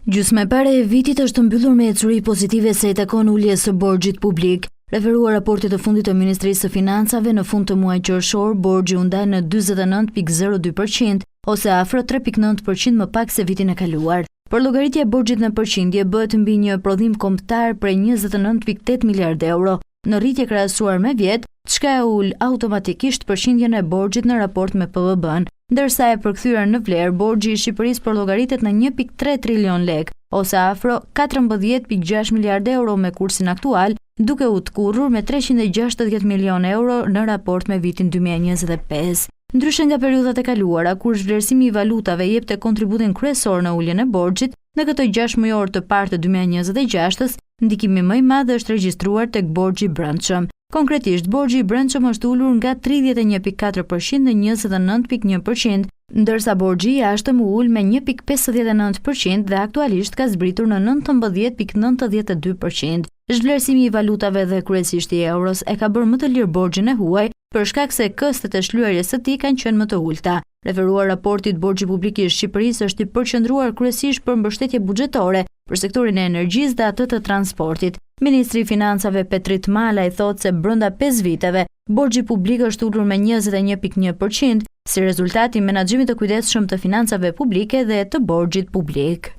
Gjysma e parë e vitit është mbyllur me ecuri pozitive se i takon uljes së borxhit publik. Referuar raportit të fundit të Ministrisë së Financave, në fund të muajit qershor, borxhi u nda në 49.02% ose afro 3.9% më pak se vitin e kaluar. Por llogaritja e borxhit në përqindje bëhet mbi një prodhim kombëtar prej 29.8 miliardë euro, në rritje krahasuar me vjet, çka e ul automatikisht përqindjen e borxhit në raport me PVB-n, ndërsa e përkthyer në vlerë, borxhi i Shqipërisë po llogaritet në 1.3 trilion lek, ose afro 14.6 miliardë euro me kursin aktual, duke u tkurrur me 360 milion euro në raport me vitin 2025. Ndryshe nga periudhat e kaluara, kur zhvlerësimi i valutave jepte kontributin kryesor në uljen e borxhit, në këtë 6 mujor të parë të 2026-s, ndikimi më i madh është regjistruar tek borxhi i brendshëm. Konkretisht, borxhi i brendshëm është ulur nga 31.4% në 29.1%, ndërsa borxhi i jashtëm u ul me 1.59% dhe aktualisht ka zbritur në 19.92%. Zhvlerësimi i valutave dhe kryesisht i euros e ka bërë më të lirë borxhin e huaj, për shkak se këstet e shlyerjes së tij kanë qenë më të ulta. Referuar raportit, borxhi publik i Shqipërisë është i përqendruar kryesisht për mbështetje buxhetore për sektorin e energjisë dhe atë të transportit. Ministri i Financave Petrit Malaj thotë se brenda 5 viteve, borxhi publik është ulur me 21.1% si rezultat i menaxhimit të kujdesshëm të financave publike dhe të borxhit publik.